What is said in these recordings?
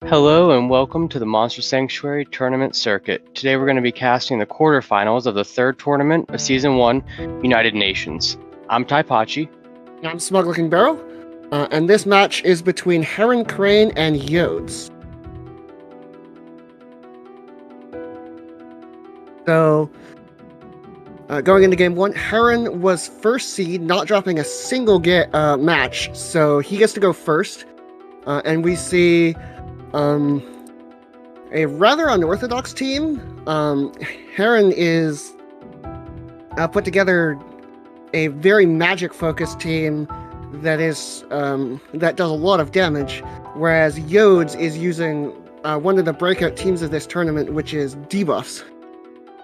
Hello and welcome to the Monster Sanctuary Tournament Circuit. Today we're going to be casting the quarterfinals of the third tournament of Season 1, United Nations. I'm Taipachi. I'm Smug Looking Barrel, and this match is between Heron, Crane, and Yodes. So, going into game one, Heron was first seed, not dropping a single match, so he gets to go first. And we see a rather unorthodox team. Heron is put together a very magic-focused team that does a lot of damage, whereas Yodes is using one of the breakout teams of this tournament, which is debuffs.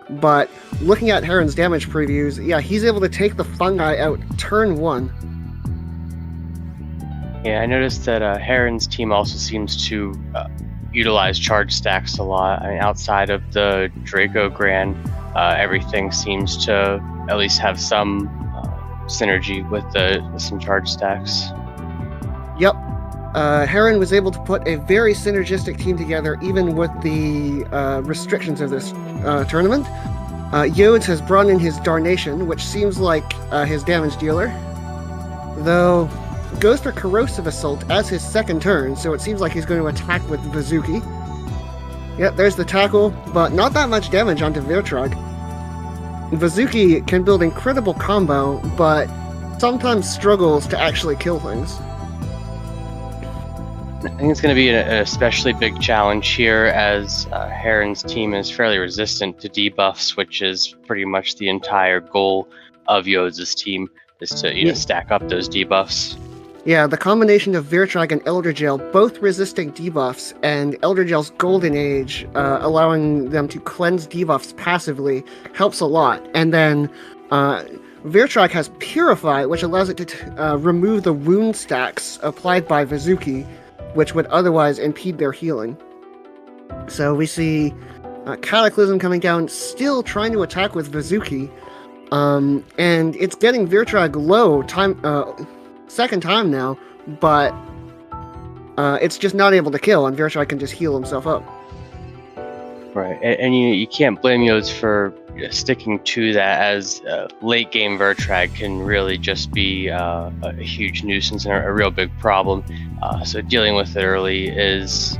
But looking at Heron's damage previews, yeah, he's able to take the fungi out turn one. Yeah, I noticed that Heron's team also seems to utilize charge stacks a lot. I mean, outside of the Draco Grand, everything seems to at least have some synergy with some charge stacks. Yep. Heron was able to put a very synergistic team together, even with the restrictions of this tournament. Yodes has brought in his Darnation, which seems like his damage dealer, though goes for Corrosive Assault as his second turn, so it seems like he's going to attack with Vizuki. Yep, there's the tackle, but not that much damage onto Virtrug. Vizuki can build incredible combo, but sometimes struggles to actually kill things. I think it's going to be an especially big challenge here, as Heron's team is fairly resistant to debuffs, which is pretty much the entire goal of Yodes' team, is to stack up those debuffs. Yeah, the combination of Virtrug and Eldergel both resisting debuffs, and Eldergel's Golden Age allowing them to cleanse debuffs passively helps a lot. And then Virtrug has Purify, which allows it to remove the wound stacks applied by Vizuki, which would otherwise impede their healing. So we see Cataclysm coming down, still trying to attack with Vizuki, and it's getting Virtrug low second time now, but it's just not able to kill, and Virtrug can just heal himself up. Right, and you can't blame Yodes for sticking to that, as late game Virtrug can really just be a huge nuisance and a real big problem. So dealing with it early is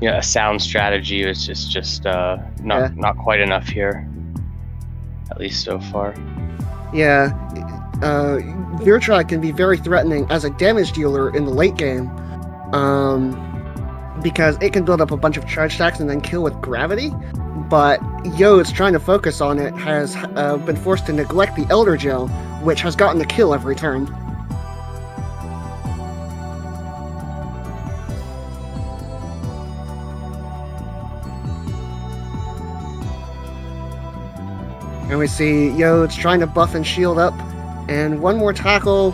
a sound strategy. It's just not quite enough here, at least so far. Yeah, Virtrug can be very threatening as a damage dealer in the late game, because it can build up a bunch of charge stacks and then kill with gravity. But Yodes, trying to focus on it, has been forced to neglect the Eldergel, which has gotten a kill every turn. And we see Yodes trying to buff and shield up, and one more tackle.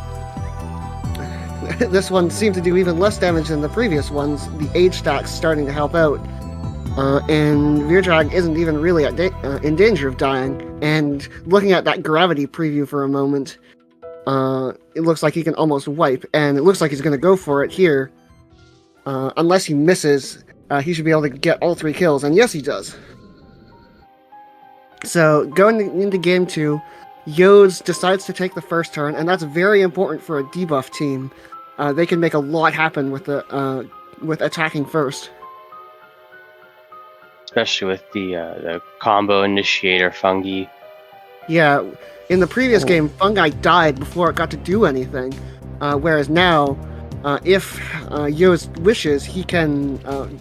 This one seemed to do even less damage than the previous ones. The age stack's starting to help out. And Virtrug isn't even really in danger of dying. And looking at that gravity preview for a moment, it looks like he can almost wipe, and it looks like he's going to go for it here. Unless he misses, he should be able to get all 3 kills, and yes, he does. So, going into game 2, Yodes decides to take the first turn, and that's very important for a debuff team. They can make a lot happen with attacking first. Especially with the combo initiator fungi. Yeah, in the previous game, fungi died before it got to do anything, whereas now, if Yodes wishes, he can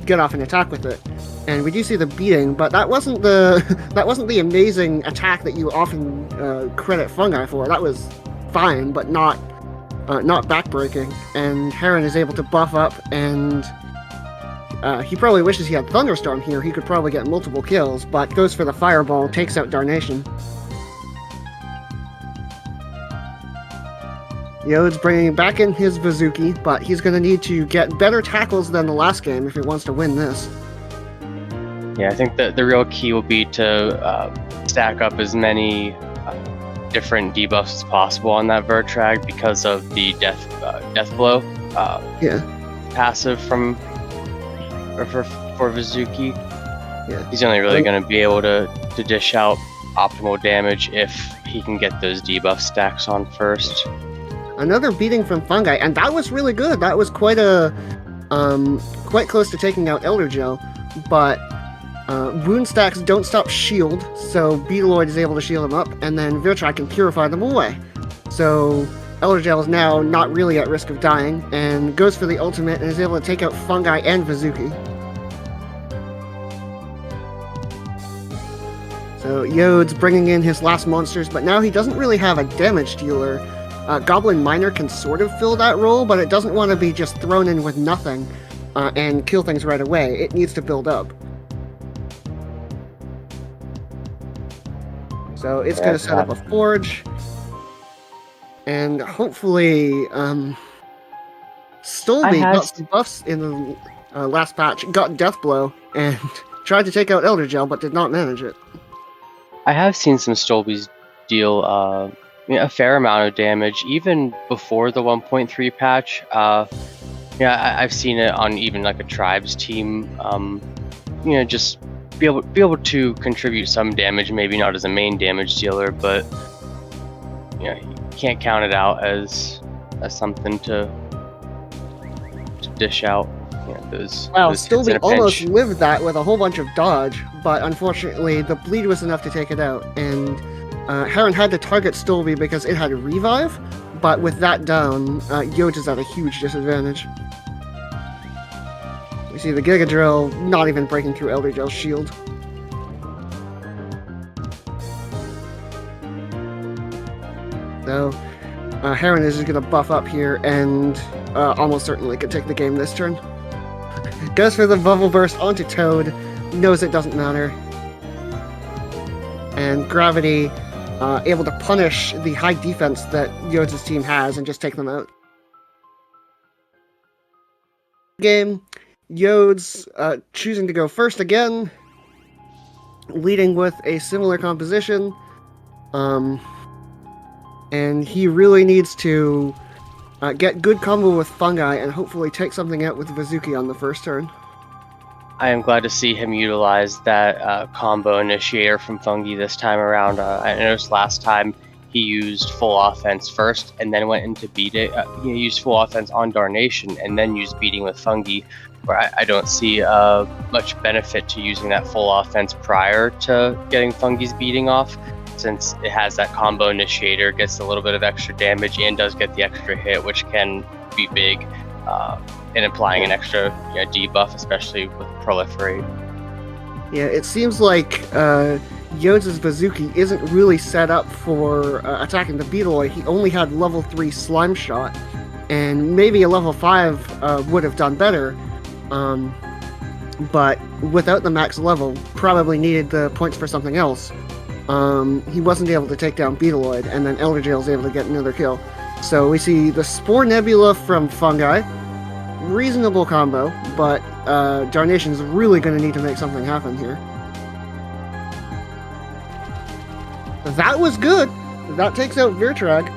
get off and attack with it. And we do see the beating, but that wasn't the amazing attack that you often credit fungi for. That was fine, but not backbreaking. And Heron is able to buff up, and he probably wishes he had Thunderstorm here. He could probably get multiple kills, but goes for the Fireball, takes out Darnation. Yodes bringing back in his Vizuki, but he's going to need to get better tackles than the last game if he wants to win this. Yeah, I think that the real key will be to stack up as many different debuffs as possible on that Virtrug, because of the death blow passive from or for Vizuki. Yeah. He's only really going to be able to dish out optimal damage if he can get those debuff stacks on first. Another beating from Fungi, and that was really good. That was quite close to taking out Elder Gel, but wound stacks don't stop shield, so Beetleoid is able to shield him up, and then Virtrag can purify them away. So Elder Gel is now not really at risk of dying, and goes for the ultimate and is able to take out Fungi and Vizuki. So Yodes bringing in his last monsters, but now he doesn't really have a damage dealer. Goblin Miner can sort of fill that role, but it doesn't want to be just thrown in with nothing and kill things right away. It needs to build up. So it's going to set up a forge. And hopefully, Stolby got some buffs in the last patch, got Deathblow, and tried to take out Elder Gel, but did not manage it. I have seen some Stolbies deal a fair amount of damage, even before the 1.3 patch. I've seen it on even like a Tribes team. Just be able to contribute some damage, maybe not as a main damage dealer, but you can't count it out as something to dish out. Stolby almost lived that with a whole bunch of dodge, but unfortunately the bleed was enough to take it out, and Heron had to target Stolby because it had a revive, but with that down, Yodes is at a huge disadvantage. We see the Giga Drill not even breaking through Elder Gel's shield. So Heron is just going to buff up here and almost certainly could take the game this turn. Goes for the Bubble Burst onto Toad, knows it doesn't matter. And Gravity able to punish the high defense that Yodes' team has and just take them out. Game, Yodes choosing to go first again, leading with a similar composition. And he really needs to get good combo with Fungi and hopefully take something out with Vizuki on the first turn. I am glad to see him utilize that combo initiator from Fungi this time around. I noticed last time he used full offense first and then went into beating. He used full offense on Darnation and then used beating with Fungi, where I don't see much benefit to using that full offense prior to getting Fungi's beating off, since it has that combo initiator, gets a little bit of extra damage and does get the extra hit, which can be big in applying an extra debuff, especially with Proliferate. Yeah, it seems like Yodes' Vizuki isn't really set up for attacking the Beetleoid. He only had level 3 Slime Shot, and maybe a level 5 would have done better, but without the max level, probably needed the points for something else. He wasn't able to take down Beetleoid, and then Elder Gel was able to get another kill. So we see the Spore Nebula from Fungi. Reasonable combo, but Darnation's really going to need to make something happen here. That was good. That takes out Virtrag.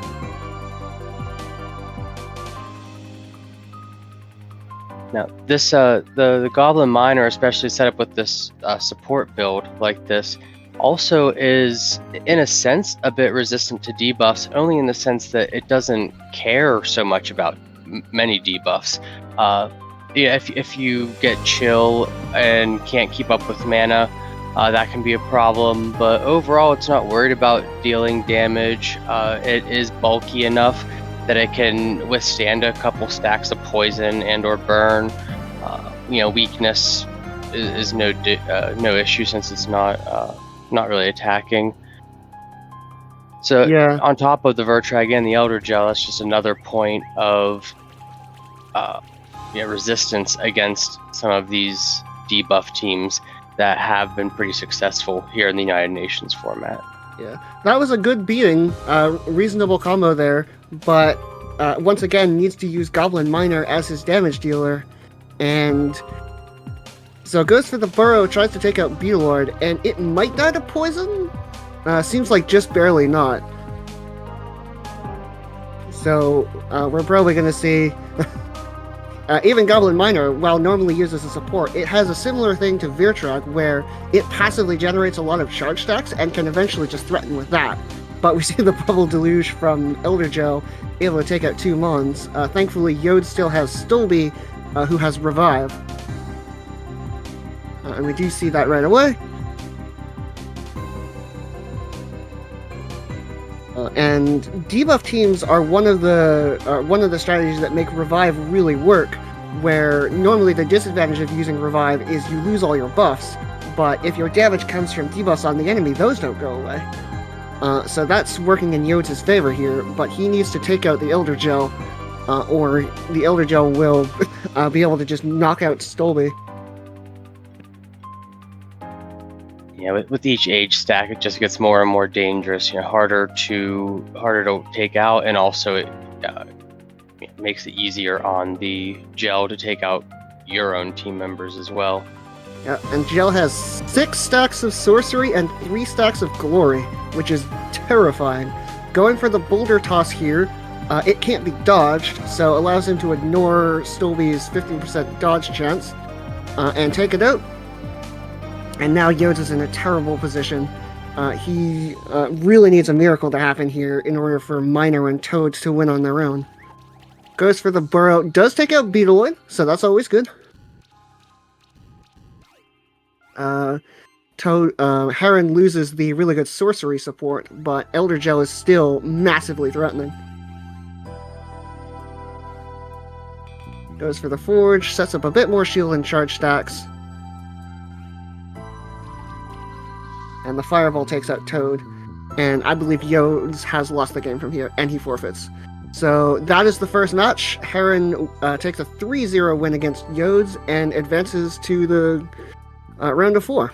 Now, this the Goblin Miner, especially set up with this support build like this, also is, in a sense, a bit resistant to debuffs, only in the sense that it doesn't care so much about many debuffs. If you get chill and can't keep up with mana, that can be a problem, but overall it's not worried about dealing damage. It is bulky enough that it can withstand a couple stacks of poison and or burn. Weakness is no issue, since it's not really attacking. So on top of the Virtrag and the Elder Gel, that's just another point of resistance against some of these debuff teams that have been pretty successful here in the United Nations format. Yeah, that was a good beating, reasonable combo there, but once again needs to use Goblin Miner as his damage dealer, and so goes for the Burrow, tries to take out Beetleoid, and it might die to poison? Seems like just barely not. So we're probably going to see even Goblin Miner, while normally used as a support, it has a similar thing to Virtrag, where it passively generates a lot of charge stacks and can eventually just threaten with that. But we see the Bubble Deluge from Elder Gel able to take out 2 Mons. Thankfully, Yodes still has Stolby, who has Revive. And we do see that right away. And debuff teams are one of the strategies that make Revive really work, where normally the disadvantage of using Revive is you lose all your buffs, but if your damage comes from debuffs on the enemy, those don't go away. So that's working in Yodes' favor here, but he needs to take out the Elder Gel, or the Elder Gel will be able to just knock out Stolby. Yeah, with each age stack, it just gets more and more dangerous. Harder to take out, and also it makes it easier on the Gel to take out your own team members as well. Yeah, and Gel has 6 stacks of sorcery and 3 stacks of glory, which is terrifying. Going for the boulder toss here, it can't be dodged, so allows him to ignore Stolby's 15% dodge chance and take it out. And now Yodes is in a terrible position. He really needs a miracle to happen here in order for Miner and Toads to win on their own. Goes for the Burrow, does take out Beetlewood, so that's always good. Heron loses the really good sorcery support, but Elder Gel is still massively threatening. Goes for the Forge, sets up a bit more shield and charge stacks. And the Fireball takes out Toad. And I believe Yodes has lost the game from here, and he forfeits. So that is the first match. Heron takes a 3-0 win against Yodes and advances to the round of 4.